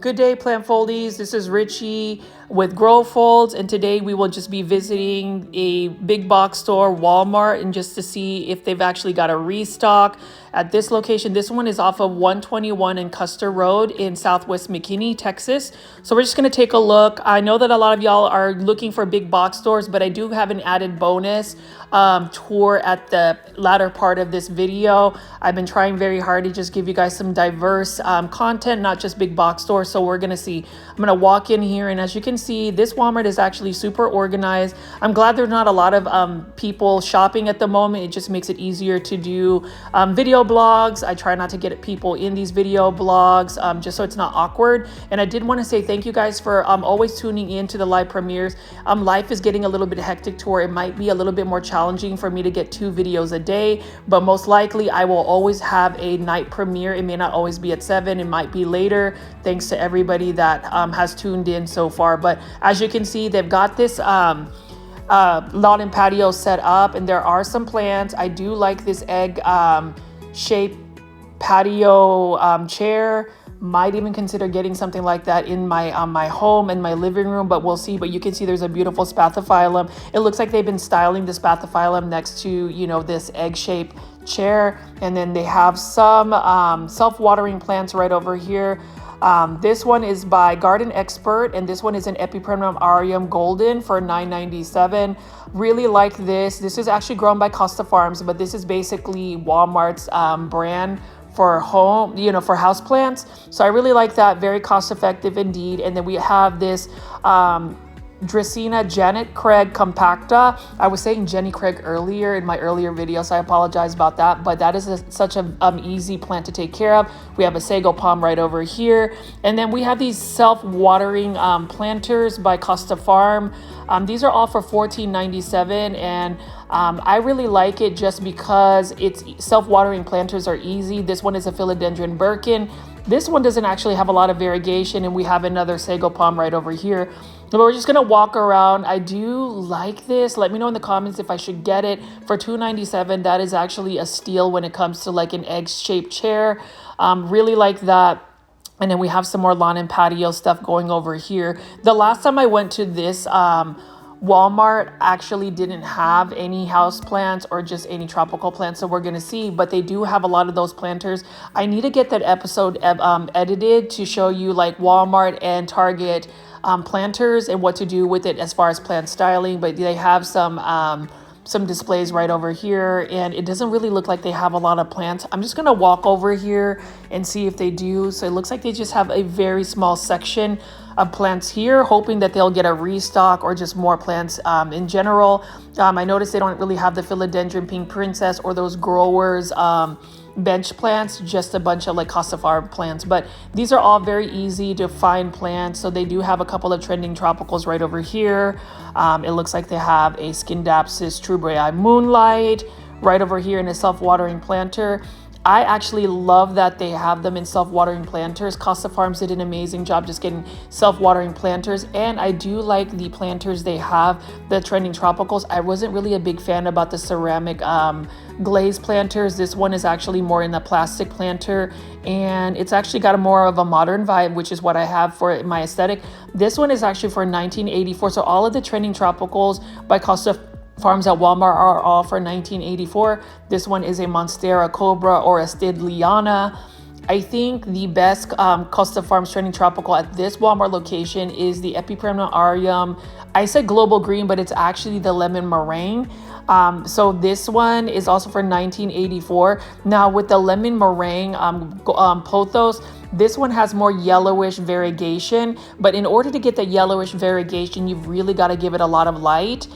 Good day, plant foldies. This is Richie with Grow Folds, and today we will just be visiting a big box store, Walmart, and just to see if they've actually got a restock at this location. This one is off of 121 and Custer Road in Southwest McKinney, Texas. So we're just going to take a look. I know that a lot of y'all are looking for big box stores, but I do have an added bonus tour at the latter part of this video. I've been trying very hard to just give you guys some diverse content, not just big box stores. So we're going to see. I'm going to walk in here, and as you can see, this Walmart is actually super organized. I'm glad there's not a lot of people shopping at the moment. It just makes it easier to do video blogs. I try not to get people in these video blogs just so it's not awkward. And I did want to say thank you guys for always tuning in to the live premieres. Life is getting a little bit hectic to where it might be a little bit more challenging for me to get 2 videos a day, but most likely I will always have a night premiere. It may not always be at 7, it might be later, thanks to everybody that has tuned in so far. But as you can see, they've got this lawn and patio set up, and there are some plants. I do like this egg shaped patio chair. Might even consider getting something like that in my my home and my living room, but we'll see. But you can see there's a beautiful spathiphyllum. It looks like they've been styling the spathiphyllum next to, you know, this egg-shaped chair. And then they have some self-watering plants right over here. This one is by Garden Expert, and this one is an Epipremnum aureum golden for $9.97. Really like this. This is actually grown by Costa Farms, but this is basically Walmart's brand for home, you know, for house plants. So I really like that. Very cost effective indeed. And then we have this Dracaena Janet Craig compacta. I was saying Jenny Craig earlier in my earlier video, so I apologize about that, but that is such an easy plant to take care of. We have a sago palm right over here, and then we have these self-watering planters by Costa Farm. These are all for $14.97, and I really like it just because it's self-watering planters are easy. This one is a philodendron Birkin. This one doesn't actually have a lot of variegation, and we have another sago palm right over here. But we're just gonna walk around. I do like this. Let me know in the comments if I should get it for $2.97. That is actually a steal when it comes to like an egg-shaped chair. Really like that. And then we have some more lawn and patio stuff going over here. The last time I went to this Walmart actually didn't have any house plants or just any tropical plants, so we're gonna see, but they do have a lot of those planters. I need to get that episode edited to show you like Walmart and Target planters and what to do with it as far as plant styling, but they have some displays right over here, and it doesn't really look like they have a lot of plants. I'm just gonna walk over here and see if they do. So it looks like they just have a very small section of plants here, hoping that they'll get a restock or just more plants in general. I noticed they don't really have the philodendron pink princess or those growers bench plants, just a bunch of like Costa Farm plants, but these are all very easy to find plants. So they do have a couple of trending tropicals right over here. It looks like they have a Scindapsus truebreii moonlight right over here in a self-watering planter. I actually love that they have them in self-watering planters. Costa Farms did an amazing job just getting self-watering planters, and I do like the planters they have, the trending tropicals. I wasn't really a big fan about the ceramic glaze planters. This one is actually more in the plastic planter, and it's actually got a more of a modern vibe, which is what I have for my aesthetic. This one is actually for $19.84. So all of the trending tropicals by Costa Farms at Walmart are all for $19.84. This one is a Monstera Cobra or a Stidliana. I think the best Costa Farms trending tropical at this Walmart location is the Epipremnum aureum. I said global green, but it's actually the lemon meringue. So this one is also for $19.84. Now with the lemon meringue pothos, this one has more yellowish variegation, but in order to get the yellowish variegation, you've really got to give it a lot of light,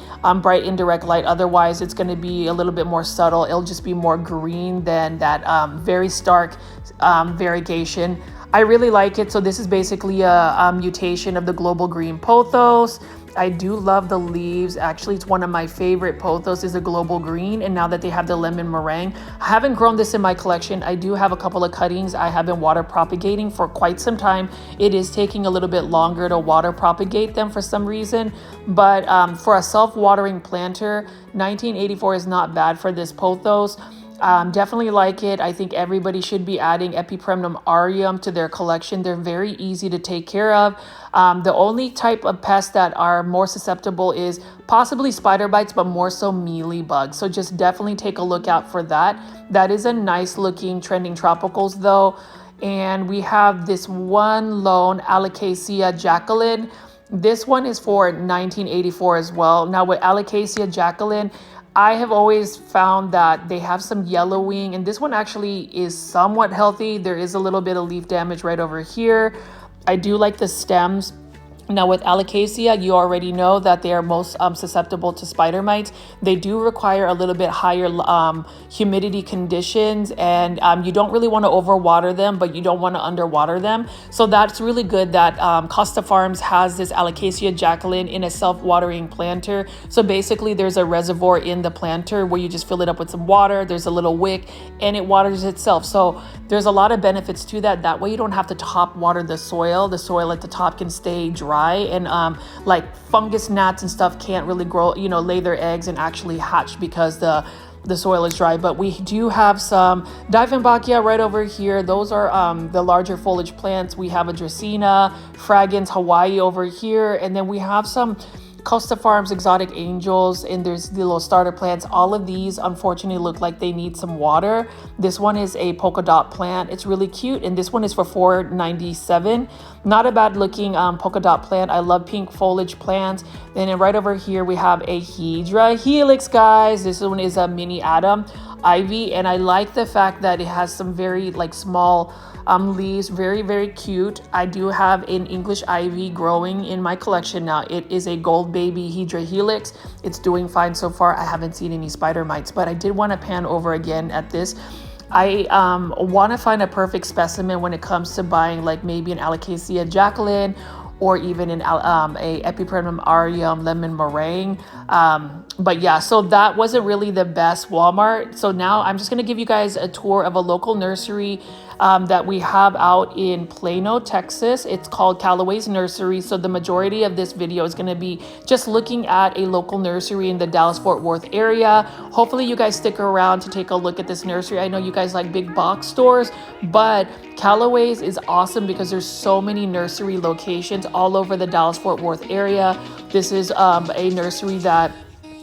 bright indirect light. Otherwise, it's going to be a little bit more subtle. It'll just be more green than that very stark variegation. I really like it. So this is basically a mutation of the global green pothos. I do love the leaves. Actually, it's one of my favorite pothos is a global green, and now that they have the lemon meringue, I haven't grown this in my collection. I do have a couple of cuttings I have been water propagating for quite some time. It is taking a little bit longer to water propagate them for some reason, but for a self-watering planter, $19.84 is not bad for this pothos. Definitely like it. I think everybody should be adding Epipremnum aureum to their collection. They're very easy to take care of. The only type of pests that are more susceptible is possibly spider bites, but more so mealy bugs. So just definitely take a look out for that. That is a nice looking trending tropicals though. And we have this one lone Alocasia Jacqueline. This one is for 1984 as well. Now with Alocasia Jacqueline, I have always found that they have some yellowing, and this one actually is somewhat healthy. There is a little bit of leaf damage right over here. I do like the stems. Now with Alocasia, you already know that they are most susceptible to spider mites. They do require a little bit higher humidity conditions, and you don't really want to overwater them, but you don't want to underwater them. So that's really good that Costa Farms has this Alocasia Jacqueline in a self-watering planter. So basically there's a reservoir in the planter where you just fill it up with some water. There's a little wick and it waters itself. So there's a lot of benefits to that. That way you don't have to top water the soil. The soil at the top can stay dry, and like fungus gnats and stuff can't really grow, lay their eggs and actually hatch because the soil is dry. But we do have some Dieffenbachia right over here. Those are the larger foliage plants. We have a Dracaena, Fragrance Hawaii over here, and then we have some Costa Farms Exotic Angels, and there's the little starter plants. All of these unfortunately look like they need some water. This one is a polka dot plant. It's really cute, and this one is for $4.97. Not a bad looking polka dot plant. I love pink foliage plants. And then right over here we have a Hydra Helix, guys. This one is a mini Adam ivy, and I like the fact that it has some very like small leaves. Very, very cute. I do have an English ivy growing in my collection now. It is a gold baby Hydra Helix. It's doing fine so far. I haven't seen any spider mites, but I did want to pan over again at this. I want to find a perfect specimen when it comes to buying like maybe an Alocasia Jacqueline or even a Epipremnum aureum lemon meringue. But yeah, so that wasn't really the best Walmart. So now I'm just going to give you guys a tour of a local nursery that we have out in Plano, Texas. It's called Calloways Nursery. So the majority of this video is going to be just looking at a local nursery in the Dallas-Fort Worth area. Hopefully you guys stick around to take a look at this nursery. I know you guys like big box stores, but Calloways is awesome because there's so many nursery locations all over the Dallas-Fort Worth area. This is a nursery that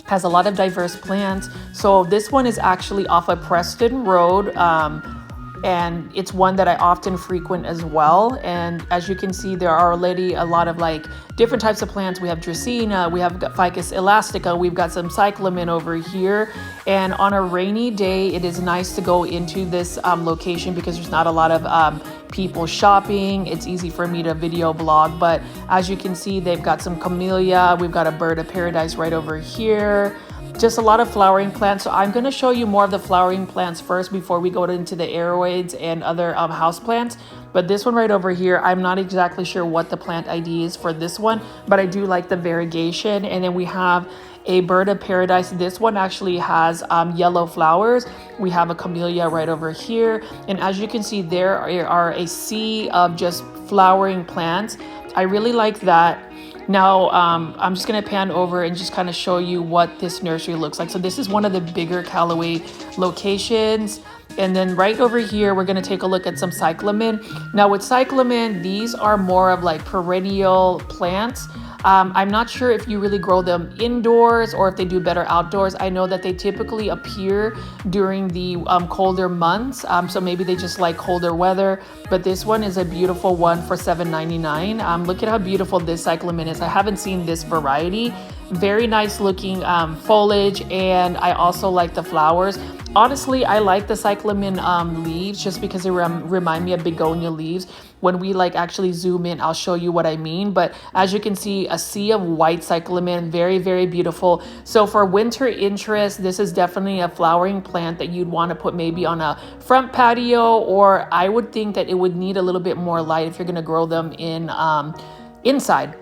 has a lot of diverse plants. So this one is actually off of Preston Road. And it's one that I often frequent as well. And as you can see, there are already a lot of like different types of plants. We have Dracaena, we have Ficus elastica, we've got some cyclamen over here. And on a rainy day, it is nice to go into this location because there's not a lot of people shopping. It's easy for me to video blog, but as you can see, they've got some camellia. We've got a bird of paradise right over here. Just a lot of flowering plants. So I'm going to show you more of the flowering plants first before we go into the aeroids and other house plants. But this one right over here, I'm not exactly sure what the plant ID is for this one, but I do like the variegation. And then we have a bird of paradise. This one actually has yellow flowers. We have a camellia right over here. And as you can see, there are a sea of just flowering plants. I really like that. Now, I'm just going to pan over and just kind of show you what this nursery looks like. So this is one of the bigger Callaway locations. And then right over here, we're going to take a look at some cyclamen. Now with cyclamen, these are more of like perennial plants. I'm not sure if you really grow them indoors or if they do better outdoors. I know that they typically appear during the colder months. So maybe they just like colder weather. But this one is a beautiful one for $7.99. Look at how beautiful this cyclamen is. I haven't seen this variety. Very nice looking foliage, and I also like the flowers. Honestly, I like the cyclamen leaves just because they remind me of begonia leaves. When we like actually zoom in, I'll show you what I mean. But as you can see, a sea of white cyclamen, very, very beautiful. So for winter interest, this is definitely a flowering plant that you'd want to put maybe on a front patio, or I would think that it would need a little bit more light if you're going to grow them in inside.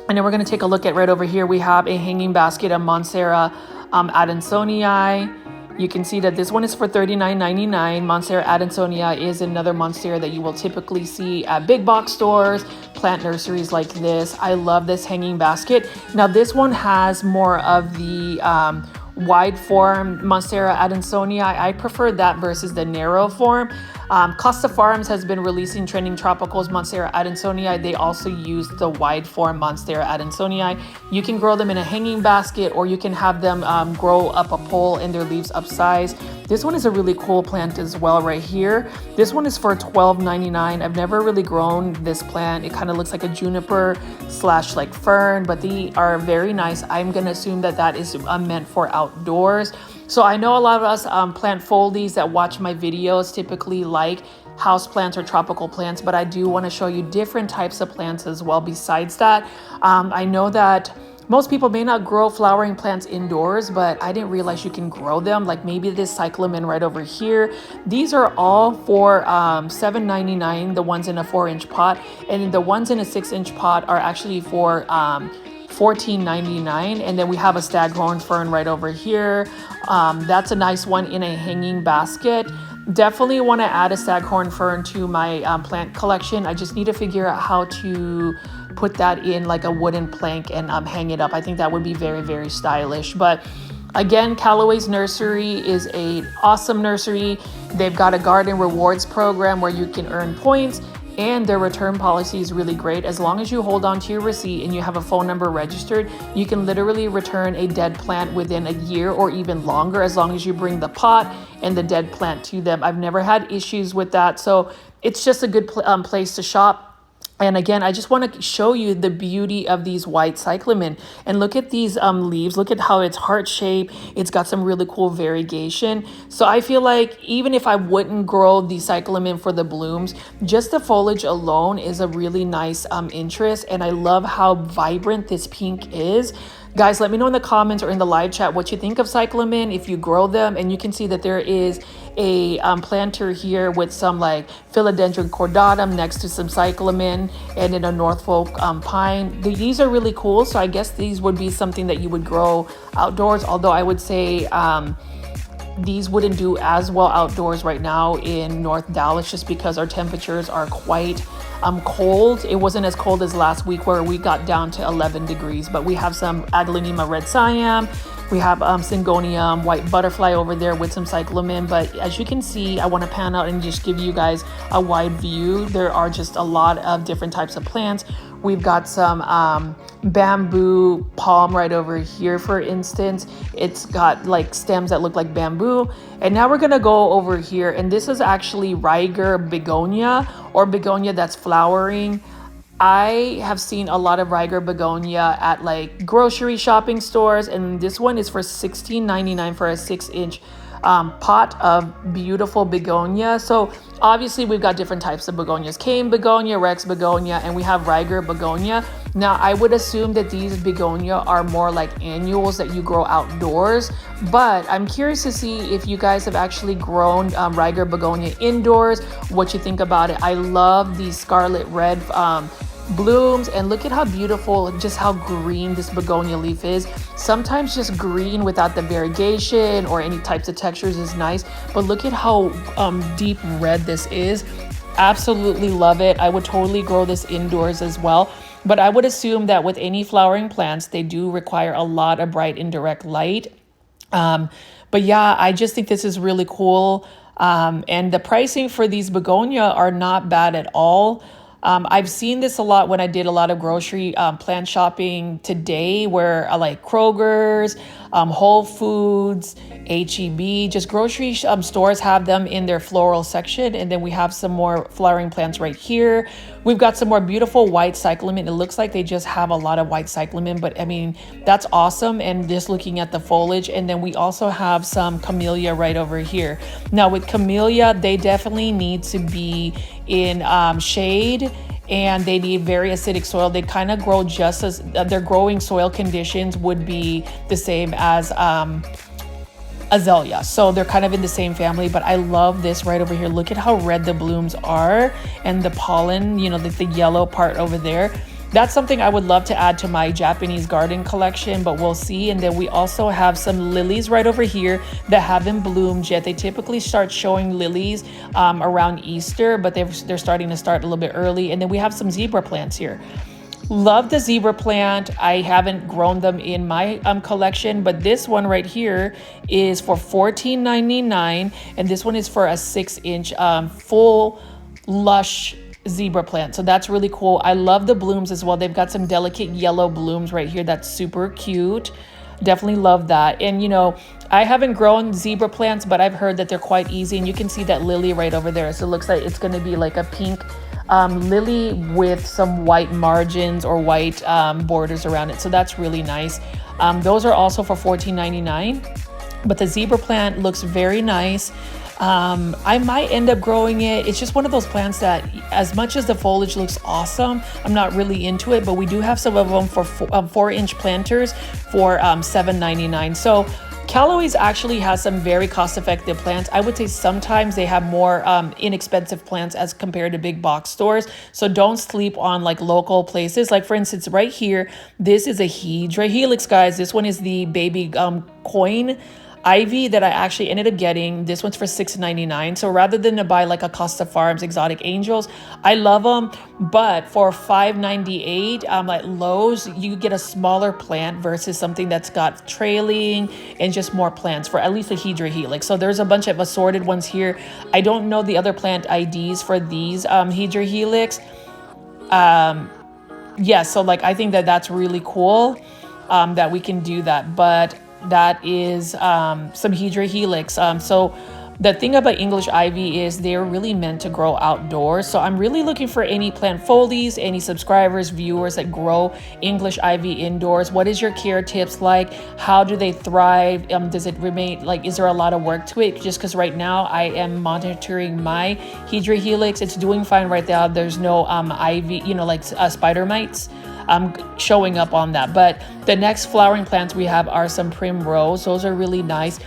And then we're going to take a look at right over here. We have a hanging basket of Monstera Adansonii. You can see that this one is for $39.99. Monstera Adansonii is another monstera that you will typically see at big box stores, plant nurseries like this. I love this hanging basket. Now this one has more of the wide form Monstera adansonii. I prefer that versus the narrow form. Costa Farms has been releasing trending tropicals Monstera adansonii. They also use the wide form Monstera adansonii. You can grow them in a hanging basket, or you can have them grow up a pole and their leaves upsize. This one is a really cool plant as well right here. This one is for $12.99. I've never really grown this plant. It kind of looks like a juniper slash like fern, but they are very nice. I'm gonna assume that that is meant for outdoors. So I know a lot of us plant foldies that watch my videos typically like house plants or tropical plants, but I do want to show you different types of plants as well besides that. I know that most people may not grow flowering plants indoors, but I didn't realize you can grow them. Like maybe this cyclamen right over here. These are all for $7.99, the ones in a 4-inch pot, and the ones in a 6-inch pot are actually for $14.99. And then we have a staghorn fern right over here. That's a nice one in a hanging basket. Definitely want to add a staghorn fern to my plant collection. I just need to figure out how to put that in like a wooden plank and hang it up. I think that would be very, very stylish. But again, Calloways Nursery is an awesome nursery. They've got a garden rewards program where you can earn points, and their return policy is really great. As long as you hold on to your receipt and you have a phone number registered, you can literally return a dead plant within a year or even longer, as long as you bring the pot and the dead plant to them. I've never had issues with that. So it's just a good place to shop. And again, I just want to show you the beauty of these white cyclamen. And look at these leaves. Look at how it's heart shaped. It's got some really cool variegation. So I feel like even if I wouldn't grow the cyclamen for the blooms, just the foliage alone is a really nice interest. And I love how vibrant this pink is. Guys, let me know in the comments or in the live chat what you think of cyclamen, if you grow them. And you can see that there is a planter here with some like philodendron cordatum next to some cyclamen, and then a Norfolk pine. These are really cool. So I guess these would be something that you would grow outdoors, although I would say these wouldn't do as well outdoors right now in North Dallas, just because our temperatures are quite cold. It wasn't as cold as last week where we got down to 11 degrees, but we have some Aglaonema red siam. We have Syngonium white butterfly over there with some cyclamen. But as you can see, I want to pan out and just give you guys a wide view. There are just a lot of different types of plants. We've got some bamboo palm right over here, for instance. It's got like stems that look like bamboo. And now we're gonna go over here, and this is actually Riger begonia, or begonia that's flowering. I have seen a lot of Riger begonia at like grocery shopping stores, and this one is for $16.99 for a 6-inch pot of beautiful begonia. So obviously we've got different types of begonias: cane begonia, Rex begonia, and we have Riger begonia. Now I would assume that these begonia are more like annuals that you grow outdoors, but I'm curious to see if you guys have actually grown Riger begonia indoors, what you think about it. I love these scarlet red blooms, and look at how beautiful, just how green this begonia leaf is. Sometimes just green without the variegation or any types of textures is nice, but look at how deep red this is. Absolutely love it. I would totally grow this indoors as well, but I would assume that with any flowering plants, they do require a lot of bright indirect light. But yeah, I just think this is really cool. And the pricing for these begonia are not bad at all. I've seen this a lot when I did a lot of grocery plant shopping today, where like Kroger's, Whole Foods, HEB, just grocery stores have them in their floral section. And then we have some more flowering plants right here. We've got some more beautiful white cyclamen. It looks like they just have a lot of white cyclamen, but I mean, that's awesome. And just looking at the foliage. And then we also have some camellia right over here. Now with camellia, they definitely need to be in shade, and they need very acidic soil. They kind of grow just as their growing soil conditions would be the same as azalea. So they're kind of in the same family, but I love this right over here. Look at how red the blooms are, and the pollen, you know, the yellow part over there. That's something I would love to add to my Japanese garden collection, but we'll see. And then we also have some lilies right over here that haven't bloomed yet. They typically start showing lilies around Easter, but they're starting to start a little bit early. And then we have some zebra plants here. Love the zebra plant. I haven't grown them in my collection, but this one right here is for $14.99, and this one is for a 6-inch full lush zebra plant. So that's really cool. I love the blooms as well. They've got some delicate yellow blooms right here. That's super cute. Definitely love that. And you know, I haven't grown zebra plants, but I've heard that they're quite easy, and you can see that lily right over there. So it looks like it's going to be like a pink lily with some white margins or white borders around it. So that's really nice. Those are also for $14.99, but the zebra plant looks very nice. I might end up growing it. It's just one of those plants that, as much as the foliage looks awesome, I'm not really into it, but we do have some of them for 4-inch planters for $7.99. So Calloways actually has some very cost-effective plants. I would say sometimes they have more inexpensive plants as compared to big box stores. So don't sleep on like local places. Like for instance, right here, this is a Hydra Helix, guys. This one is the baby coin ivy that I actually ended up getting. This one's for $6.99. So rather than to buy like a Costa Farms exotic angels, I love them, but for $5.98 at Lowe's, you get a smaller plant versus something that's got trailing and just more plants for at least a Hydra Helix. So there's a bunch of assorted ones here. I don't know the other plant IDs for these Hydra Helix. Yeah, so like I think that that's really cool that we can do that, but that is some Hydra Helix. So the thing about English ivy is they're really meant to grow outdoors. So I'm really looking for any plant folies, any subscribers, viewers that grow English ivy indoors. What is your care tips like? How do they thrive? Does it remain, like, is there a lot of work to it? Just because right now I am monitoring my Hydra Helix. It's doing fine right now. There's no ivy, you know, like spider mites showing up on that. But the next flowering plants we have are some primrose. Those are really nice.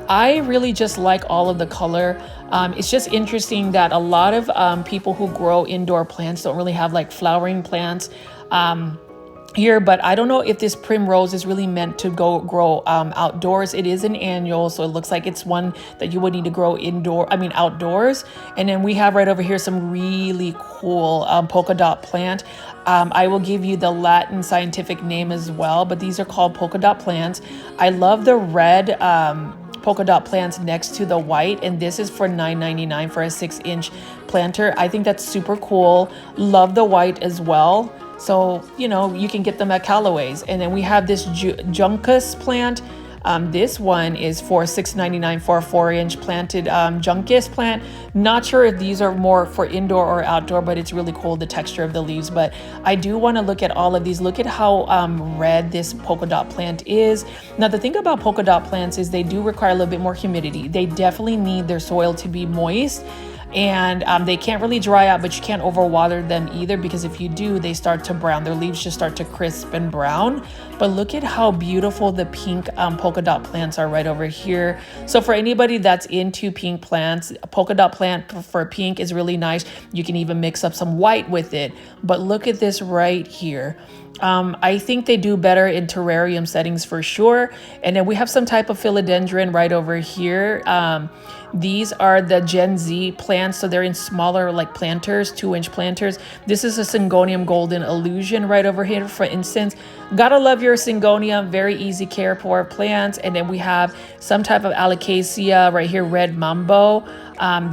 I really just like all of the color. It's just interesting that a lot of people who grow indoor plants don't really have like flowering plants here, but I don't know if this primrose is really meant to grow outdoors. It is an annual, so it looks like it's one that you would need to grow outdoors. And then we have right over here some really cool polka dot plant. I will give you the Latin scientific name as well, but these are called polka dot plants. I love the red polka dot plants next to the white, and this is for $9.99 for a 6-inch planter. I think that's super cool. Love the white as well. So, you know, you can get them at Calloways. And then we have this juncus plant. This one is for $6.99 for a 4-inch planted juncus plant. Not sure if these are more for indoor or outdoor, but it's really cool, the texture of the leaves. But I do want to look at all of these. Look at how red this polka dot plant is. Now, the thing about polka dot plants is they do require a little bit more humidity. They definitely need their soil to be moist. And they can't really dry out, but you can't overwater them either, because if you do, they start to brown. Their leaves just start to crisp and brown. But look at how beautiful the pink polka dot plants are right over here. So for anybody that's into pink plants, a polka dot plant for pink is really nice. You can even mix up some white with it. But look at this right here. I think they do better in terrarium settings for sure. And then we have some type of philodendron right over here. These are the Gen Z plants, so they're in smaller like planters, 2-inch planters. This is a Syngonium Golden Illusion right over here, for instance. Gotta love your Syngonium, very easy care for plants. And then we have some type of Alocasia right here, Red Mambo.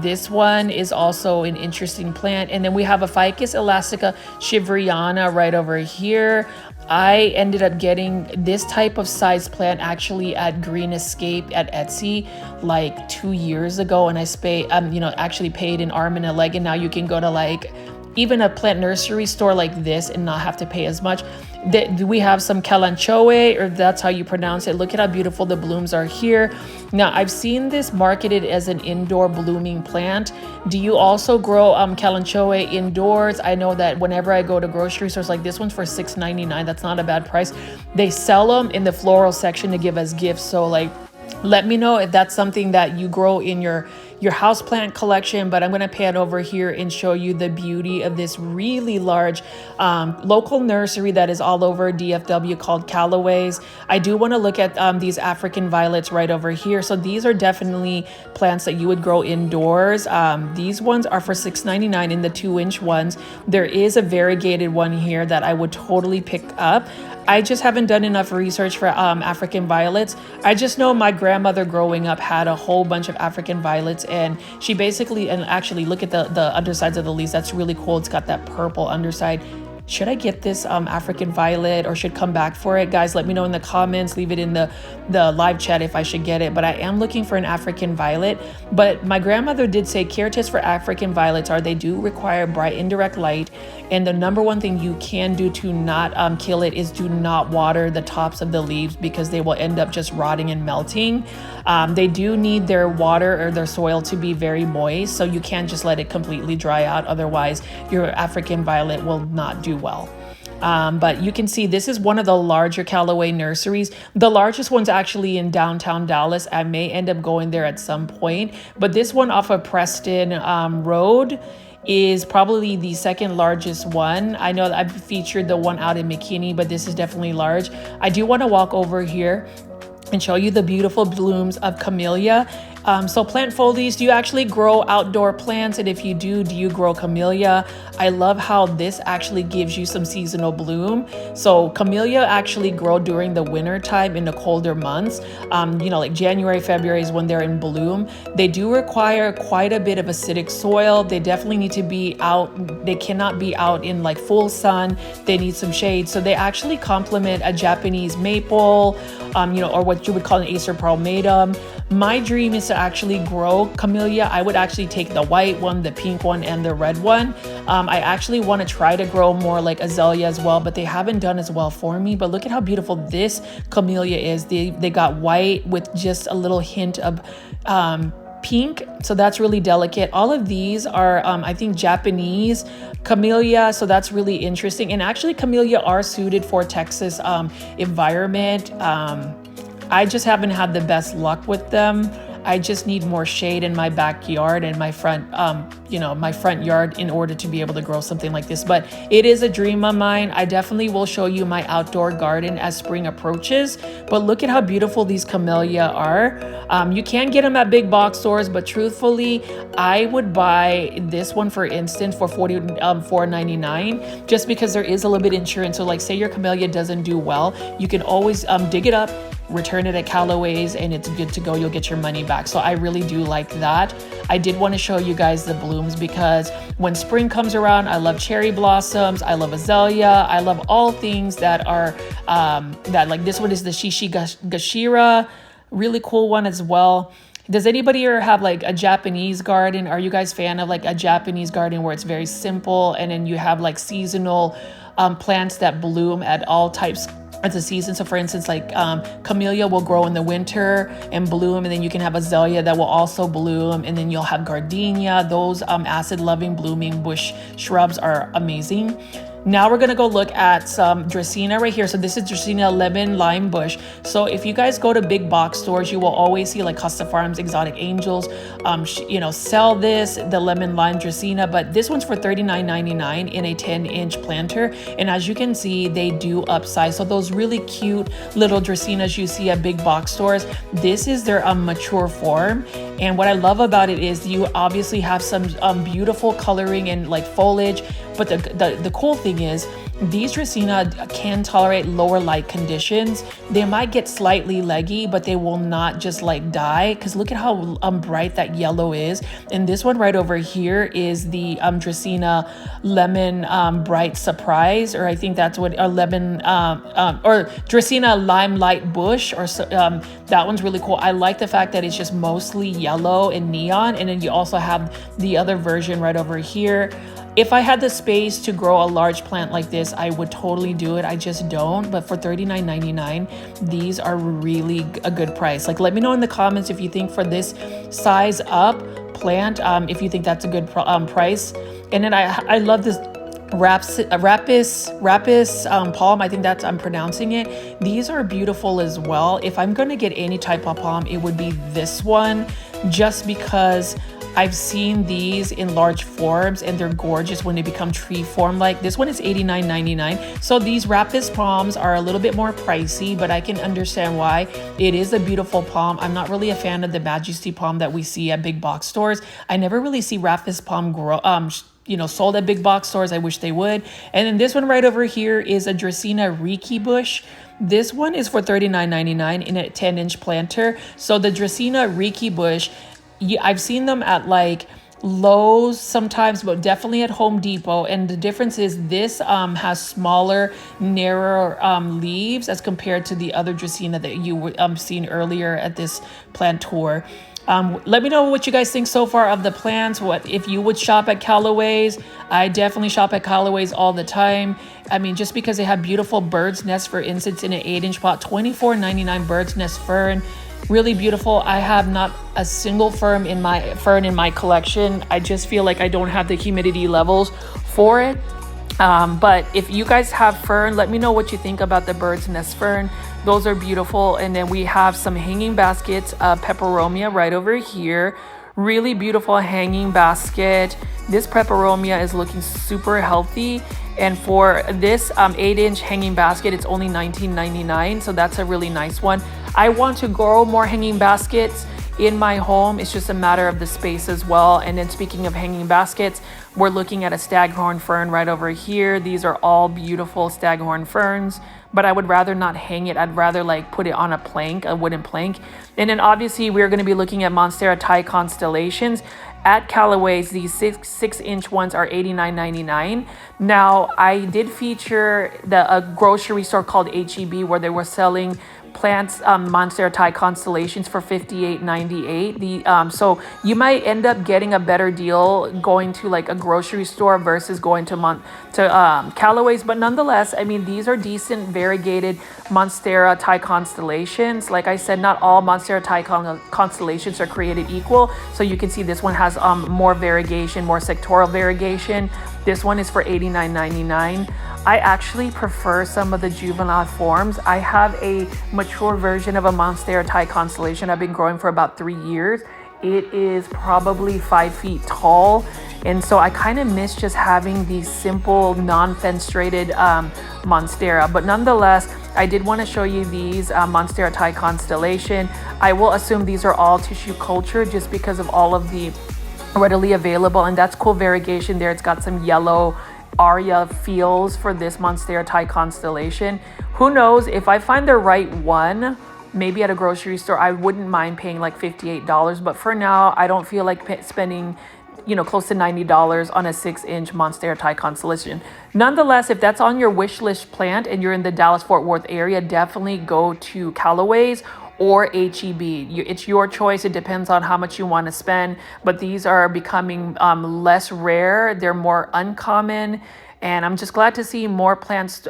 This one is also an interesting plant. And then we have a Ficus elastica shiveriana right over here. I ended up getting this type of size plant actually at Green Escape at Etsy like 2 years ago, and I actually paid an arm and a leg, and now you can go to like even a plant nursery store like this and not have to pay as much. We have some Kalanchoe, or that's how you pronounce it. Look at how beautiful the blooms are here. Now, I've seen this marketed as an indoor blooming plant. Do you also grow Kalanchoe indoors? I know that whenever I go to grocery stores, like this one's for $6.99. That's not a bad price. They sell them in the floral section to give as gifts. So like, let me know if that's something that you grow in your your houseplant collection, but I'm going to pan over here and show you the beauty of this really large local nursery that is all over DFW called Calloways. I do want to look at these African violets right over here. So these are definitely plants that you would grow indoors. These ones are for $6.99 in the 2-inch ones. There is a variegated one here that I would totally pick up. I just haven't done enough research for African violets. I just know my grandmother growing up had a whole bunch of African violets, and she basically, and actually look at the undersides of the leaves. That's really cool. It's got that purple underside. Should I get this African violet or should come back for it? Guys, let me know in the comments. Leave it in the live chat if I should get it. But I am looking for an African violet. But my grandmother did say care tips for African violets are they do require bright indirect light. And the number one thing you can do to not kill it is do not water the tops of the leaves, because they will end up just rotting and melting. They do need their water or their soil to be very moist. So you can't just let it completely dry out. Otherwise, your African violet will not do well. But you can see this is one of the larger Callaway nurseries. The largest one's actually in downtown Dallas. I may end up going there at some point. But this one off of Preston Road is probably the second largest one. I know that I've featured the one out in McKinney, but this is definitely large. I do want to walk over here and show you the beautiful blooms of camellia. So plant foldies, do you actually grow outdoor plants? And if you do you grow camellia? I love how this actually gives you some seasonal bloom. So camellia actually grow during the winter time in the colder months. You know, like January, February is when they're in bloom. They do require quite a bit of acidic soil. They definitely need to be out. They cannot be out in like full sun. They need some shade. So they actually complement a Japanese maple, you know, or what you would call an Acer palmatum. My dream is to actually grow camellia. I would actually take the white one, the pink one, and the red one. I actually want to try to grow more like azalea as well, but they haven't done as well for me. But look at how beautiful this camellia is. They got white with just a little hint of pink, so that's really delicate. All of these are I think Japanese camellia, so that's really interesting. And actually camellia are suited for Texas environment. I just haven't had the best luck with them. I just need more shade in my backyard and my front, you know, my front yard in order to be able to grow something like this. But it is a dream of mine. I definitely will show you my outdoor garden as spring approaches. But look at how beautiful these camellia are. You can get them at big box stores, but truthfully, I would buy this one, for instance, for $44.99, just because there is a little bit of insurance. So like say your camellia doesn't do well, you can always dig it up, return it at Calloways, and it's good to go. You'll get your money back. So I really do like that. I did want to show you guys the blooms because when spring comes around, I love cherry blossoms. I love azalea. I love all things that are that, like this one is the Shishi Gashira, really cool one as well. Does anybody here have like a Japanese garden? Are you guys fan of like a Japanese garden where it's very simple and then you have like seasonal plants that bloom at all types of the season? So for instance, like camellia will grow in the winter and bloom, and then you can have azalea that will also bloom, and then you'll have gardenia. Those acid loving blooming bush shrubs are amazing. Now we're gonna go look at some Dracaena right here. So this is Dracaena lemon lime bush. So if you guys go to big box stores, you will always see like Costa Farms, Exotic Angels, you know, sell this, the lemon lime Dracaena, but this one's for $39.99 in a 10-inch planter. And as you can see, they do upsize. So those really cute little Dracaenas you see at big box stores, this is their mature form. And what I love about it is you obviously have some beautiful coloring and like foliage, but the cool thing is these Dracaena can tolerate lower light conditions. They might get slightly leggy, but they will not just like die, because look at how bright that yellow is. And this one right over here is the Dracaena lemon bright surprise, or I think that's what a lemon or Dracaena limelight bush, or that one's really cool. I like the fact that it's just mostly yellow and neon, and then you also have the other version right over here. If I had the space to grow a large plant like this, I would totally do it. I just don't. But for $39.99, these are really a good price. Like, let me know in the comments if you think for this size up plant, if you think that's a good price. And then I love this Rapis palm. I think that's, I'm pronouncing it. These are beautiful as well. If I'm going to get any type of palm, it would be this one. just because I've seen these in large forms and they're gorgeous when they become tree form. Like this one is $89.99. So these Rapis palms are a little bit more pricey, but I can understand why. It is a beautiful palm. I'm not really a fan of the Majesty palm that we see at big box stores. I never really see Rapis palm grow, sold at big box stores. I wish they would. And then this one right over here is a Dracaena Reiki bush. This one is for $39.99 in a 10-inch planter. So the Dracaena Reiki bush, I've seen them at like Lowe's sometimes, but definitely at Home Depot. And the difference is this has smaller, narrower leaves as compared to the other Dracaena that you seen earlier at this plant tour. Let me know what you guys think so far of the plants. What if you would shop at Calloways? I definitely shop at Calloways all the time. I mean, just because they have beautiful bird's nest, for instance, in an 8-inch pot, $24.99 bird's nest fern. Really beautiful. I have not a single fern in my collection. I just feel like I don't have the humidity levels for it. But if you guys have fern, let me know what you think about the bird's nest fern. Those are beautiful. And then we have some hanging baskets of peperomia right over here. Really beautiful hanging basket. This peperomia is looking super healthy. And for this 8-inch hanging basket, it's only $19.99. So that's a really nice one. I want to grow more hanging baskets in my home. It's just a matter of the space as well. And then speaking of hanging baskets, we're looking at a staghorn fern right over here. These are all beautiful staghorn ferns, but I would rather not hang it. I'd rather like put it on a plank, a wooden plank. And then obviously we're going to be looking at Monstera Thai constellations. At Calloways, these 6-inch ones are $89.99. Now, I did feature a grocery store called H-E-B where they were selling plants, Monstera Thai constellations for $58.98. So you might end up getting a better deal going to like a grocery store versus going to Calloways. But nonetheless, I mean, these are decent variegated Monstera Thai constellations. Like I said, not all Monstera Thai constellations are created equal. So you can see this one has more variegation, more sectoral variegation. This one is for $89.99. I actually prefer some of the juvenile forms. I have a mature version of a Monstera Thai constellation I've been growing for about 3 years. It is probably 5 feet tall. And so I kind of miss just having these simple, non-fenestrated Monstera. But nonetheless, I did want to show you these Monstera Thai constellation. I will assume these are all tissue culture just because of all of the readily available. And that's cool variegation there. It's got some yellow Aria feels for this Monstera Thai constellation. Who knows, if I find the right one, maybe at a grocery store, I wouldn't mind paying like $58. But for now, I don't feel like spending close to $90 on a 6-inch Monstera Thai constellation. Nonetheless, if that's on your wish list plant and you're in the Dallas-Fort Worth area, definitely go to Calloways or H-E-B. It's your choice. It depends on how much you want to spend, but these are becoming less rare. They're more uncommon. And I'm just glad to see more plants,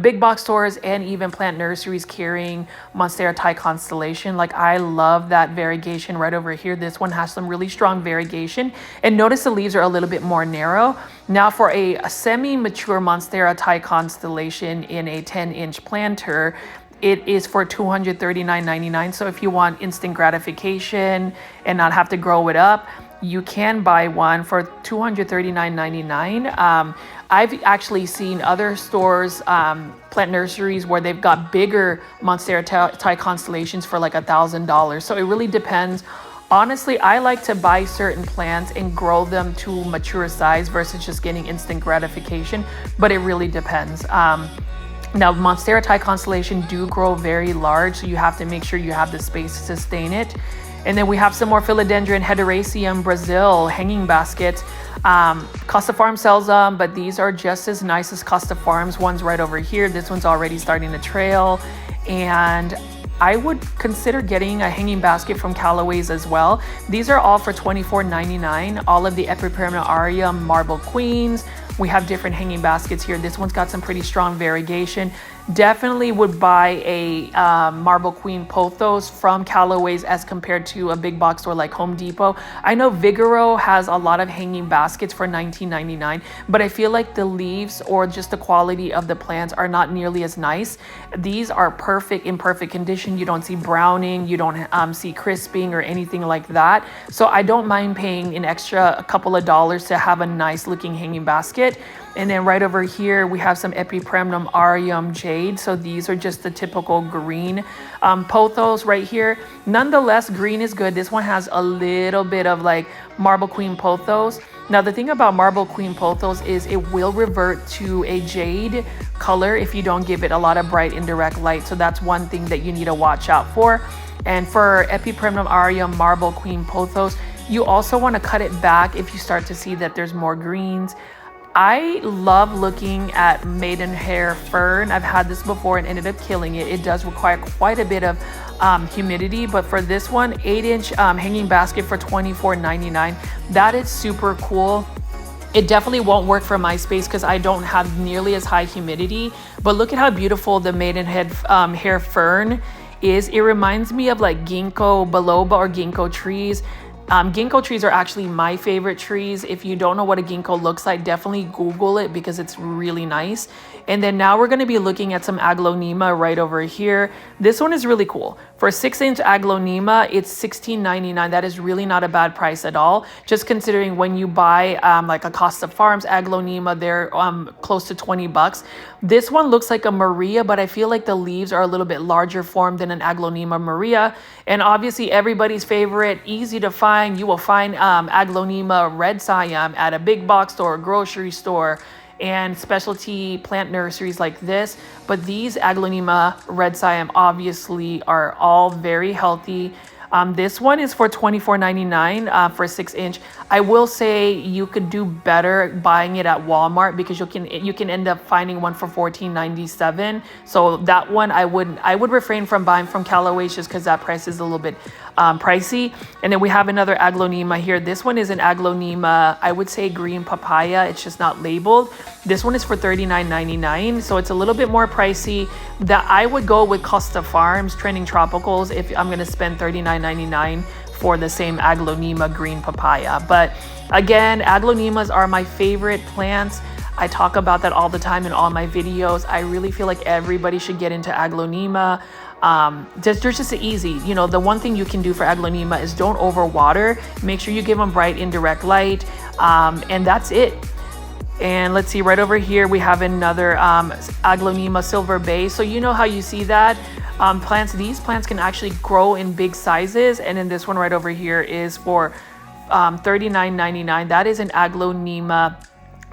big box stores and even plant nurseries carrying Monstera Thai constellation. Like I love that variegation right over here. This one has some really strong variegation. And notice the leaves are a little bit more narrow. Now for a semi-mature Monstera Thai constellation in a 10-inch planter, it is for $239.99. So if you want instant gratification and not have to grow it up, you can buy one for $239.99. I've actually seen other stores, plant nurseries, where they've got bigger Monstera Thai constellations for like $1,000. So it really depends. Honestly, I like to buy certain plants and grow them to mature size versus just getting instant gratification, but it really depends. Now, Monstera Thai constellation do grow very large, so you have to make sure you have the space to sustain it. And then we have some more Philodendron Hederaceum Brazil hanging baskets. Costa Farm sells them, but these are just as nice as Costa Farm's ones right over here. This one's already starting to trail. And I would consider getting a hanging basket from Calloways as well. These are all for $24.99. All of the Epiperma Aria Marble Queens, We have different hanging baskets here. This one's got some pretty strong variegation. Definitely would buy a Marble Queen pothos from Calloways as compared to a big box store like Home Depot. I know Vigoro has a lot of hanging baskets for $19.99, but I feel like the leaves or just the quality of the plants are not nearly as nice. These are perfect, in perfect condition. You don't see browning, you don't see crisping or anything like that. So I don't mind paying an extra a couple of dollars to have a nice looking hanging basket. And then right over here, we have some Epipremnum aureum jade. So these are just the typical green pothos right here. Nonetheless, green is good. This one has a little bit of like Marble Queen pothos. Now, the thing about Marble Queen pothos is it will revert to a jade color if you don't give it a lot of bright indirect light. So that's one thing that you need to watch out for. And for Epipremnum aureum Marble Queen pothos, you also want to cut it back if you start to see that there's more greens. I love looking at maidenhair fern. I've had this before and ended up killing it. It does require quite a bit of humidity, but for this one, 8-inch hanging basket for $24.99, that is super cool. It definitely won't work for my space because I don't have nearly as high humidity, but look at how beautiful the maidenhead hair fern is. It reminds me of like ginkgo biloba or ginkgo trees. Ginkgo trees are actually my favorite trees. If you don't know what a ginkgo looks like, definitely Google it because it's really nice. And then now we're going to be looking at some aglaonema right over here. This one is really cool. For a 6-inch aglaonema, it's $16.99. That is really not a bad price at all. Just considering when you buy like a Costa Farms aglaonema, they're close to 20 bucks. This one looks like a Maria, but I feel like the leaves are a little bit larger form than an aglaonema Maria. And obviously everybody's favorite, easy to find. You will find aglaonema red Siam at a big box store, grocery store, and specialty plant nurseries like this. But these aglaonema red Siam obviously are all very healthy. This one is for $24.99 for a 6-inch. I will say you could do better buying it at Walmart because you can end up finding one for $14.97. So that one I would refrain from buying from Calloways just because that price is a little bit pricey. And then we have another aglaonema here. This one is an aglaonema, I would say green papaya. It's just not labeled. This one is for $39.99, so it's a little bit more pricey. That I would go with Costa Farms Trending Tropicals if I'm going to spend $39.99 for the same aglaonema green papaya. But again, aglaonemas are my favorite plants. I talk about that all the time in all my videos. I really feel like everybody should get into aglaonema. They're just easy. You know, the one thing you can do for aglaonema is don't overwater. Make sure you give them bright indirect light, and that's it. And let's see, right over here we have another aglaonema silver bay. So you know how you see that these plants can actually grow in big sizes. And then this one right over here is for $39.99. That is an aglaonema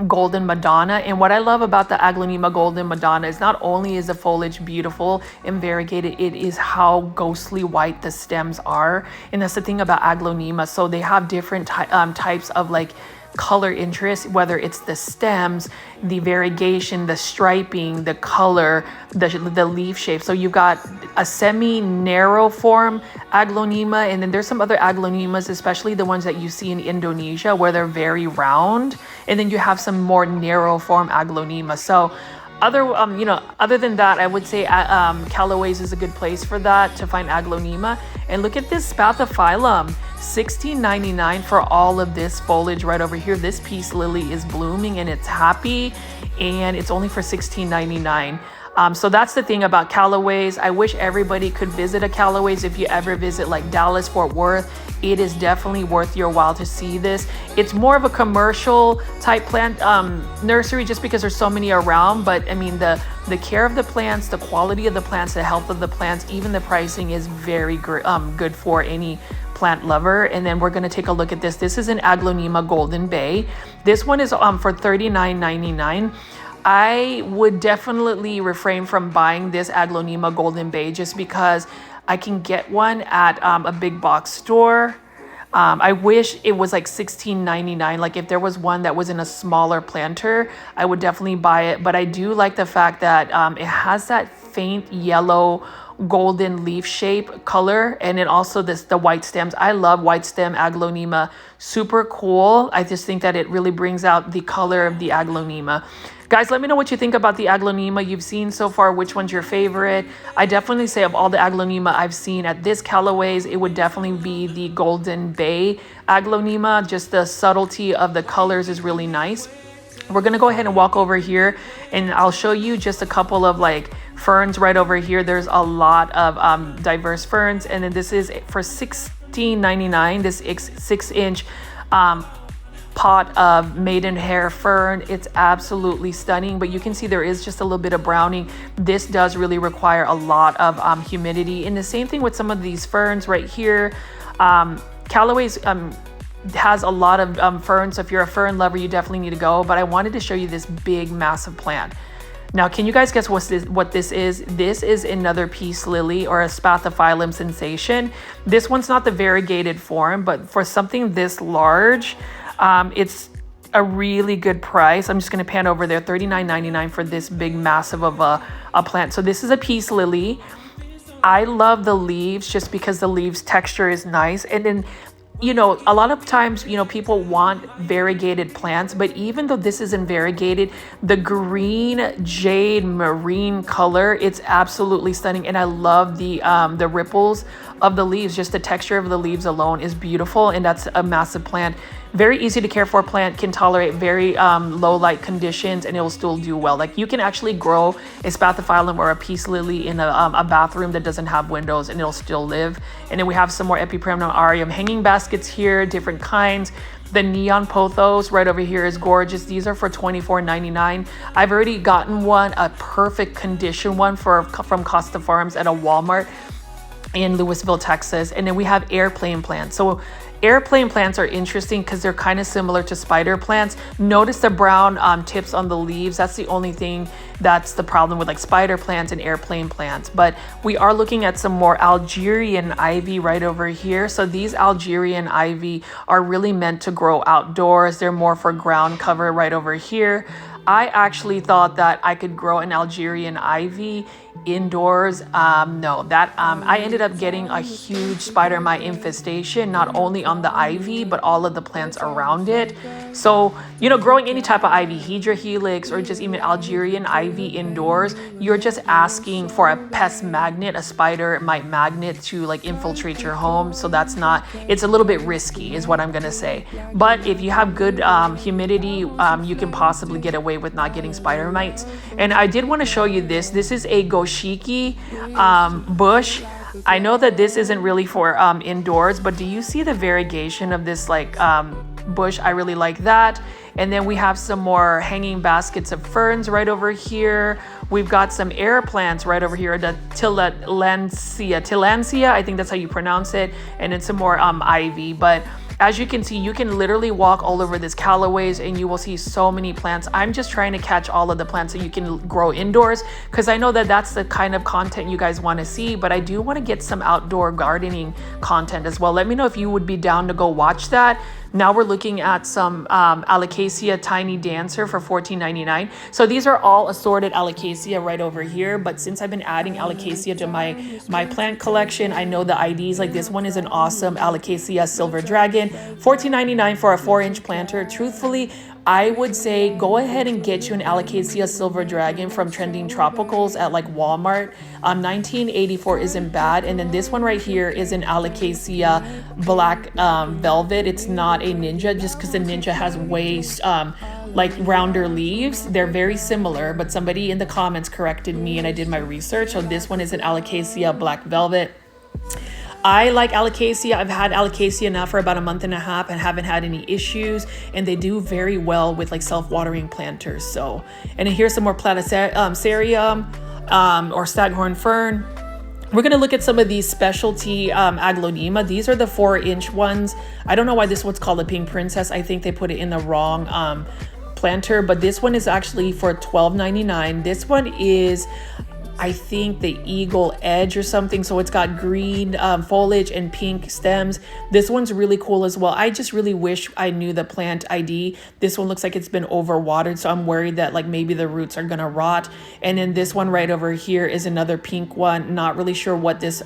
Golden Madonna. And what I love about the aglaonema Golden Madonna is not only is the foliage beautiful and variegated, it is how ghostly white the stems are. And that's the thing about aglaonema. So they have different types of like color interest, whether it's the stems, the variegation, the striping, the color, the leaf shape. So you've got a semi-narrow form aglaonema, and then there's some other aglaonemas, especially the ones that you see in Indonesia where they're very round, and then you have some more narrow form aglaonema. So other than that, I would say Calloways is a good place for that, to find aglaonema. And look at this spathiphyllum, $16.99 for all of this foliage right over here. This peace lily is blooming and it's happy, and it's only for $16.99. So that's the thing about Calloways. I wish everybody could visit a Calloways. If you ever visit like Dallas, Fort Worth, it is definitely worth your while to see this. It's more of a commercial type plant nursery just because there's so many around. But I mean, the care of the plants, the quality of the plants, the health of the plants, even the pricing is very good for any plant lover. And then we're going to take a look at this. This is an aglaonema Golden Bay. This one is for $39.99. I would definitely refrain from buying this aglaonema Golden Bay just because I can get one at a big box store. I wish it was like $16.99. Like if there was one that was in a smaller planter, I would definitely buy it. But I do like the fact that it has that faint yellow golden leaf shape color, and then also the white stems. I love white stem aglaonema, super cool. I just think that it really brings out the color of the aglaonema. Guys, let me know what you think about the aglaonema you've seen so far. Which one's your favorite? I definitely say of all the aglaonema I've seen at this Calloways, it would definitely be the Golden Bay aglaonema. Just the subtlety of the colors is really nice. We're gonna go ahead and walk over here, and I'll show you just a couple of like ferns right over here. There's a lot of diverse ferns, and then this is for $16.99. This 6-inch pot of maidenhair fern. It's absolutely stunning, but you can see there is just a little bit of browning. This does really require a lot of humidity, and the same thing with some of these ferns right here. Calloways has a lot of ferns, so if you're a fern lover, you definitely need to go. But I wanted to show you this big massive plant. Now, can you guys guess what this is? This is another peace lily, or a spathiphyllum sensation. This one's not the variegated form, but for something this large, it's a really good price. I'm just going to pan over there, $39.99 for this big massive of a plant. So this is a peace lily. I love the leaves just because the leaves texture is nice. And then, you know, a lot of times, you know, people want variegated plants, but even though this isn't variegated, the green jade marine color, it's absolutely stunning. And I love the ripples of the leaves. Just the texture of the leaves alone is beautiful. And that's a massive plant. Very easy to care for plant, can tolerate very low light conditions, and it will still do well. Like, you can actually grow a spathiphyllum or a peace lily in a bathroom that doesn't have windows, and it'll still live. And then we have some more Epipremnum aureum hanging baskets here, different kinds. The neon pothos right over here is gorgeous. These are for $24.99. I've already gotten one, a perfect condition one from Costa Farms at a Walmart in Lewisville, Texas. And then we have airplane plants. So airplane plants are interesting because they're kind of similar to spider plants. Notice the brown tips on the leaves. That's the only thing that's the problem with like spider plants and airplane plants. But we are looking at some more Algerian ivy right over here. So these Algerian ivy are really meant to grow outdoors. They're more for ground cover right over here. I actually thought that I could grow an Algerian ivy indoors. No, I ended up getting a huge spider mite infestation, not only on the ivy, but all of the plants around it. So, you know, growing any type of ivy, Hydra helix, or just even Algerian ivy indoors, you're just asking for a pest magnet, a spider mite magnet to like infiltrate your home. So it's a little bit risky is what I'm going to say. But if you have good humidity, you can possibly get away with not getting spider mites. And I did want to show you this. This is a goshiki bush. I know that this isn't really for indoors, but do you see the variegation of this like bush? I really like that. And then we have some more hanging baskets of ferns right over here. We've got some air plants right over here, the Tillandsia, I think that's how you pronounce it. And then some more ivy. But as you can see, you can literally walk all over this Calloways and you will see so many plants. I'm just trying to catch all of the plants that you can grow indoors, because I know that that's the kind of content you guys want to see, but I do want to get some outdoor gardening content as well. Let me know if you would be down to go watch that. Now we're looking at some Alocasia Tiny Dancer for $14.99. So these are all assorted Alocasia right over here. But since I've been adding Alocasia to my plant collection, I know the IDs. Like this one is an awesome Alocasia Silver Dragon, $14.99 for a 4-inch planter. Truthfully, I would say go ahead and get you an Alocasia Silver Dragon from Trending Tropicals at like Walmart. $19.84 isn't bad. And then this one right here is an Alocasia Black Velvet. It's not a Ninja, just because the Ninja has way like rounder leaves. They're very similar, but somebody in the comments corrected me and I did my research. So this one is an Alocasia Black Velvet. I like Alocasia. I've had Alocasia now for about a month and a half and haven't had any issues, and they do very well with like self-watering planters. So, and then here's some more Platycerium or staghorn fern. We're going to look at some of these specialty aglaonema. These are the 4-inch ones. I don't know why this one's called a Pink Princess. I think they put it in the wrong planter, but this one is actually for $12.99. This one is I think the eagle edge or something. So it's got green foliage and pink stems. This one's really cool as well. I just really wish I knew the plant ID. This one looks like it's been overwatered, so I'm worried that like maybe the roots are gonna rot. And then this one right over here is another pink one. Not really sure what this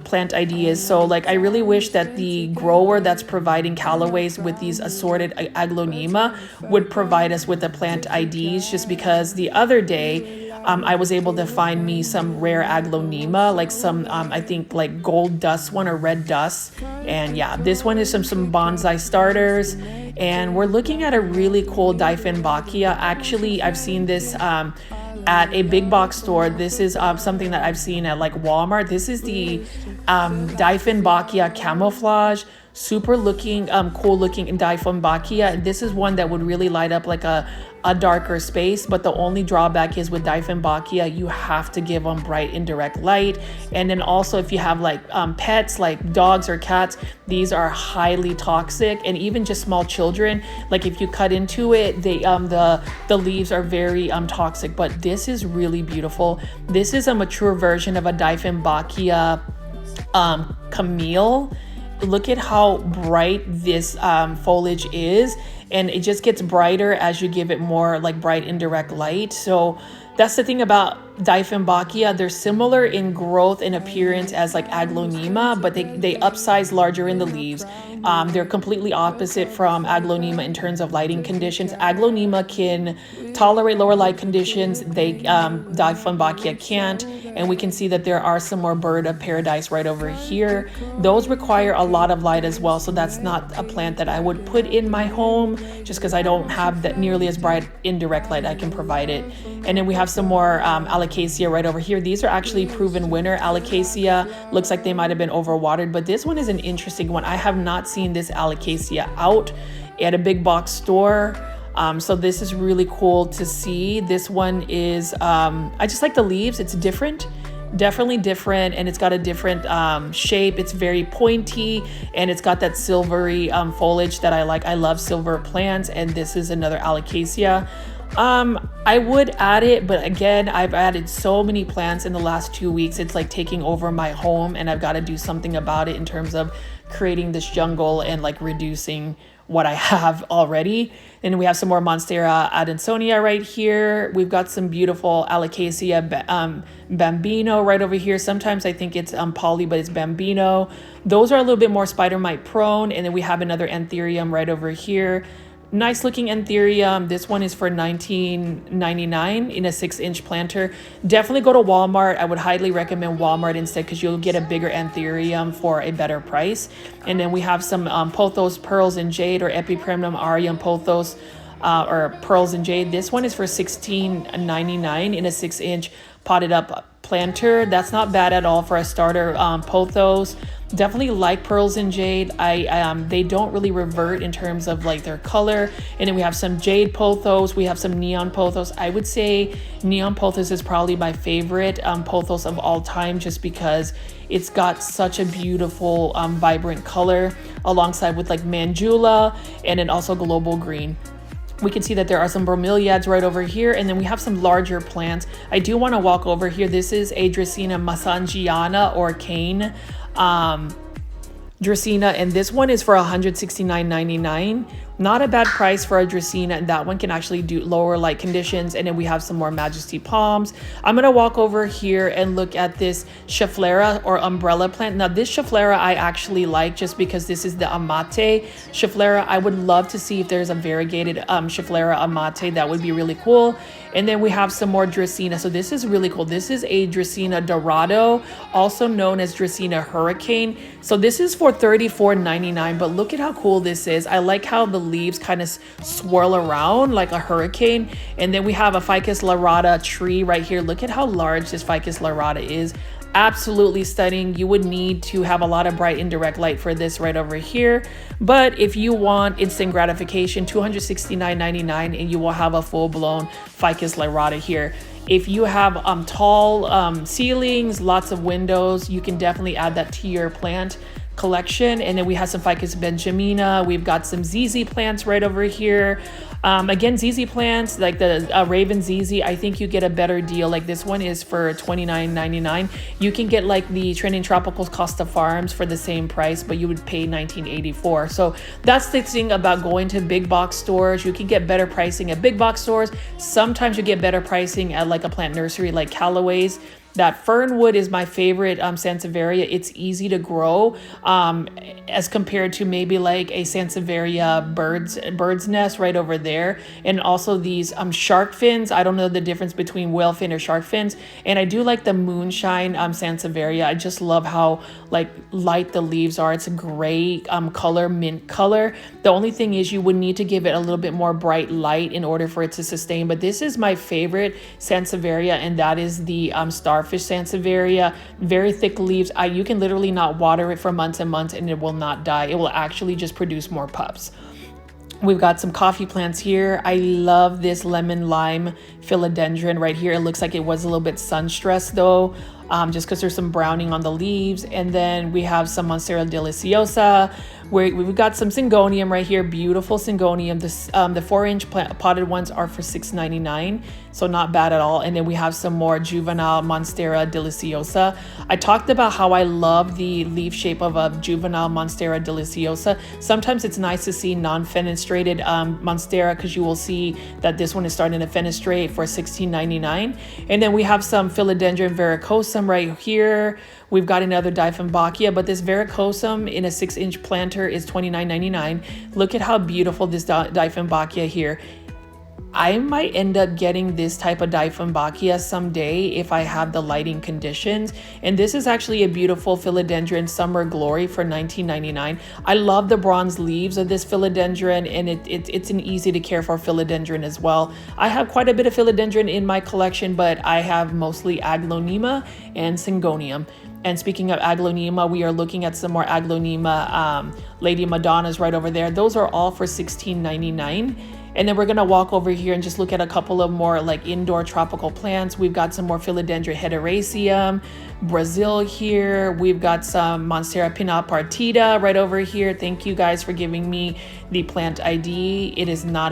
plant ID is. So like I really wish that the grower that's providing Calloways with these assorted aglaonema would provide us with the plant IDs, just because the other day I was able to find me some rare aglaonema, like some I think like gold dust one or red dust. And yeah, this one is some bonsai starters. And we're looking at a really cool Dieffenbachia. Actually, I've seen this at a big box store. This is something that I've seen at like Walmart. This is the Dieffenbachia camouflage. Super looking, cool looking Dieffenbachia. This is one that would really light up like a darker space, but the only drawback is with Dieffenbachia, you have to give them bright indirect light. And then also if you have like pets like dogs or cats, these are highly toxic. And even just small children, like if you cut into it, they the leaves are very toxic. But this is really beautiful. This is a mature version of a Dieffenbachia Camille. Look at how bright this foliage is, and it just gets brighter as you give it more like bright indirect light. So that's the thing about Dieffenbachia. They're similar in growth and appearance as like aglaonema, but they upsize larger in the leaves. They're completely opposite from aglaonema in terms of lighting conditions. Aglaonema can tolerate lower light conditions. Dieffenbachia can't. And we can see that there are some more bird of paradise right over here. Those require a lot of light as well. So that's not a plant that I would put in my home, just because I don't have that nearly as bright indirect light I can provide it. And then we have some more Alocasia right over here. These are actually proven winter Alocasia. Looks like they might have been overwatered, but this one is an interesting one. I have not seen this Alocasia out at a big box store. So this is really cool to see. This one is, I just like the leaves. It's different, definitely different. And it's got a different shape. It's very pointy, and it's got that silvery foliage that I like. I love silver plants. And this is another Alocasia. I would add it, but again, I've added so many plants in the last 2 weeks. It's like taking over my home, and I've got to do something about it in terms of creating this jungle and like reducing what I have already. And we have some more Monstera Adansonia right here. We've got some beautiful Alocasia Bambino right over here. Sometimes I think it's poly, but it's Bambino. Those are a little bit more spider mite prone. And then we have another Anthurium right over here. Nice looking Anthurium. This one is for $19.99 in a 6-inch planter. Definitely go to Walmart. I would highly recommend Walmart instead, because you'll get a bigger Anthurium for a better price. And then we have some Pothos Pearls and Jade, or Epipremnum Aureum Pothos or Pearls and Jade. This one is for $16.99 in a 6-inch potted up planter. That's not bad at all for a starter Pothos. Definitely like Pearls and Jade. They don't really revert in terms of like their color. And then we have some Jade Pothos. We have some Neon Pothos. I would say Neon Pothos is probably my favorite Pothos of all time, just because it's got such a beautiful vibrant color, alongside with like Manjula and then also Global Green. We can see that there are some bromeliads right over here, and then we have some larger plants. I do want to walk over here. This is a Dracaena Massangiana, or cane Dracaena, and this one is for $169.99. Not a bad price for a Dracaena, and that one can actually do lower light conditions. And then we have some more Majesty Palms. I'm gonna walk over here and look at this Schefflera, or umbrella plant. Now this Schefflera I actually like, just because this is the Amate Schefflera. I would love to see if there's a variegated Schefflera Amate. That would be really cool. And then we have some more Dracaena. So this is really cool. This is a Dracaena Dorado, also known as Dracaena Hurricane. So this is for $34.99, but look at how cool this is. I like how the leaves kind of swirl around like a hurricane. And then we have a Ficus laurata tree right here. Look at how large this Ficus laurata is. Absolutely stunning. You would need to have a lot of bright indirect light for this right over here. But if you want instant gratification, $269.99, and you will have a full-blown Ficus laurata here. If you have tall ceilings, lots of windows, you can definitely add that to your plant. collection. And then we have some Ficus benjamina. We've got some ZZ plants right over here. Again, ZZ plants, like the Raven ZZ, I think you get a better deal. Like this one is for $29.99. You can get like the Trending Tropicals Costa Farms for the same price, but you would pay $19.84. So that's the thing about going to big box stores. You can get better pricing at big box stores. Sometimes you get better pricing at like a plant nursery like Calloways. That fernwood is my favorite Sansevieria. It's easy to grow as compared to maybe like a Sansevieria bird's nest right over there. And also these shark fins. I don't know the difference between whale fin or shark fins. And I do like the moonshine Sansevieria. I just love how like light the leaves are. It's a gray color, mint color. The only thing is you would need to give it a little bit more bright light in order for it to sustain. But this is my favorite Sansevieria, and that is the starfish Sansevieria. Very thick leaves. You can literally not water it for months and months and it will not die. It will actually just produce more pups. We've got some coffee plants here. I love this lemon lime philodendron right here. It looks like it was a little bit sun stressed though, just because there's some browning on the leaves. And then we have some Monstera deliciosa. We've got some syngonium right here, beautiful syngonium. The 4-inch potted ones are for $6.99, so not bad at all. And then we have some more juvenile Monstera deliciosa. I talked about how I love the leaf shape of a juvenile Monstera deliciosa. Sometimes it's nice to see non-fenestrated Monstera, because you will see that this one is starting to fenestrate for $16.99. And then we have some philodendron verrucosum right here. We've got another Dieffenbachia, but this verrucosum in a 6-inch planter is $29.99. Look at how beautiful this Dieffenbachia here. I might end up getting this type of Dieffenbachia someday if I have the lighting conditions. And this is actually a beautiful philodendron Summer Glory for $19.99. I love the bronze leaves of this philodendron, and it's an easy to care for philodendron as well. I have quite a bit of philodendron in my collection, but I have mostly Aglaonema and Syngonium. And speaking of Aglaonema, we are looking at some more Aglaonema Lady Madonnas right over there. Those are all for $16.99. And then we're gonna walk over here and just look at a couple of more like indoor tropical plants. We've got some more Philodendron hederaceum, Brazil here. We've got some Monstera pinapartita right over here. Thank you guys for giving me the plant ID. It is not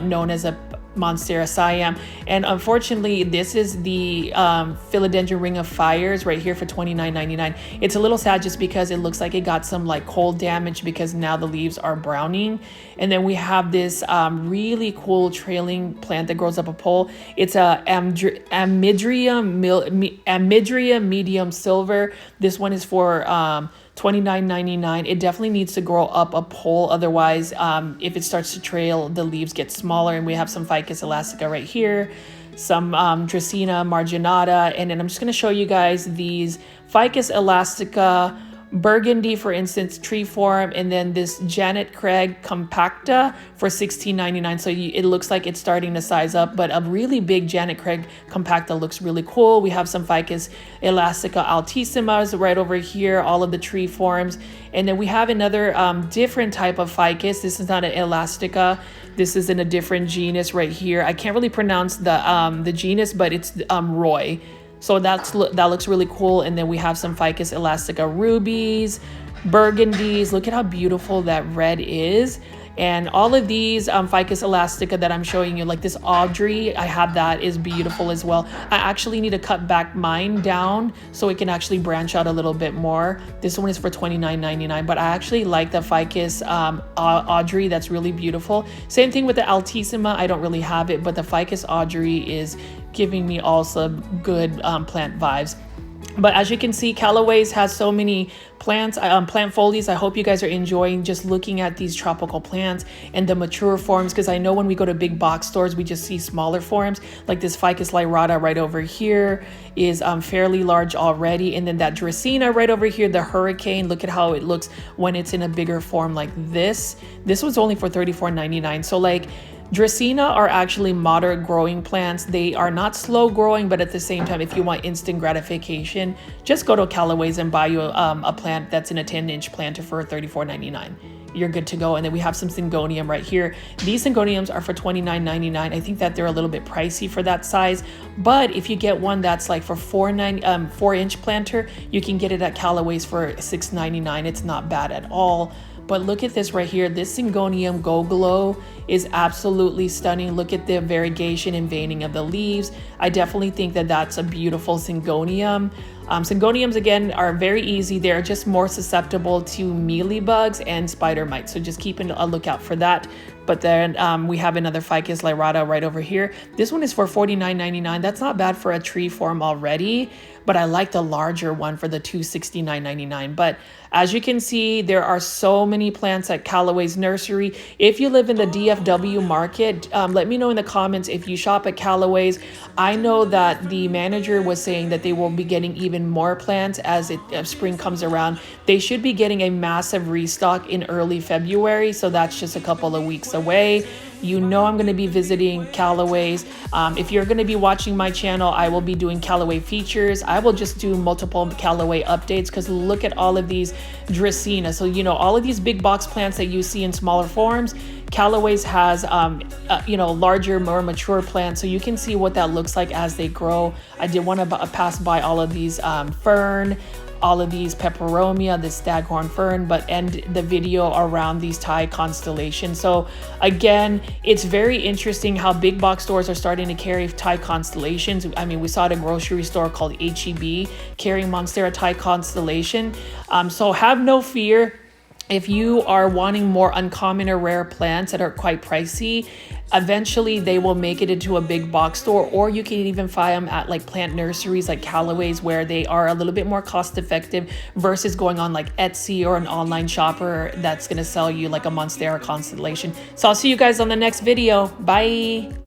known as a Monstera Siam, and unfortunately this is the Philodendron Ring of Fires right here for $29.99. It's a little sad just because it looks like it got some like cold damage because now the leaves are browning. And then we have this really cool trailing plant that grows up a pole. It's a Amidria medium silver. This one is for $29.99. It definitely needs to grow up a pole. Otherwise, if it starts to trail, the leaves get smaller. And we have some Ficus elastica right here, some Dracaena marginata. And then I'm just going to show you guys these Ficus elastica, Burgundy, for instance, tree form, and then this Janet Craig compacta for $16.99. So it looks like it's starting to size up, but a really big Janet Craig compacta looks really cool. We have some Ficus elastica altissimas right over here, all of the tree forms. And then we have another different type of Ficus. This is not an elastica. This is in a different genus right here. I can't really pronounce the genus, but it's Roy. So that looks really cool. And then we have some Ficus elastica rubies, burgundies. Look at how beautiful that red is. And all of these Ficus elastica that I'm showing you, like this Audrey, I have that, is beautiful as well. I actually need to cut back mine down so it can actually branch out a little bit more. This one is for $29.99, but I actually like the Ficus Audrey. That's really beautiful. Same thing with the Altissima. I don't really have it, but the Ficus Audrey is giving me also good plant vibes. But as you can see, Calloways has so many plants, plant folies. I hope you guys are enjoying just looking at these tropical plants and the mature forms, because I know when we go to big box stores, we just see smaller forms. Like this Ficus lyrata right over here is fairly large already. And then that Dracaena right over here, the Hurricane, look at how it looks when it's in a bigger form like this. This was only for $34.99. So like, Dracaena are actually moderate growing plants. They are not slow growing, but at the same time, if you want instant gratification, just go to Calloways and buy you a plant that's in a 10-inch planter for $34.99. You're good to go. And then we have some Syngonium right here. These Syngoniums are for $29.99. I think that they're a little bit pricey for that size, but if you get one that's like for 4-inch planter, you can get it at Calloways for $6.99. It's not bad at all. But look at this right here. This Syngonium Go Glow is absolutely stunning. Look at the variegation and veining of the leaves. I definitely think that that's a beautiful Syngonium. Syngoniums, again, are very easy. They're just more susceptible to mealybugs and spider mites. So just keep a lookout for that. But then we have another Ficus lyrata right over here. This one is for $49.99. That's not bad for a tree form already, but I like the larger one for the $269.99. But as you can see, there are so many plants at Calloways Nursery. If you live in the DFW market, let me know in the comments if you shop at Calloways. I know that the manager was saying that they will be getting even more plants as spring comes around. They should be getting a massive restock in early February, so that's just a couple of weeks away. You know I'm going to be visiting Calloways. If you're going to be watching my channel, I will be doing Callaway features. I will just do multiple Callaway updates because look at all of these Dracaena. So, you know, all of these big box plants that you see in smaller forms, Calloways has, you know, larger, more mature plants. So you can see what that looks like as they grow. I did want to pass by all of these fern, all of these peperomia, the staghorn fern, but end the video around these Thai constellations. So again, it's very interesting how big box stores are starting to carry Thai constellations. I mean, we saw at a grocery store called HEB carrying Monstera Thai constellation. So have no fear. If you are wanting more uncommon or rare plants that are quite pricey, eventually they will make it into a big box store, or you can even find them at like plant nurseries like Calloways, where they are a little bit more cost effective versus going on like Etsy or an online shopper that's going to sell you like a Monstera constellation. So I'll see you guys on the next video. Bye.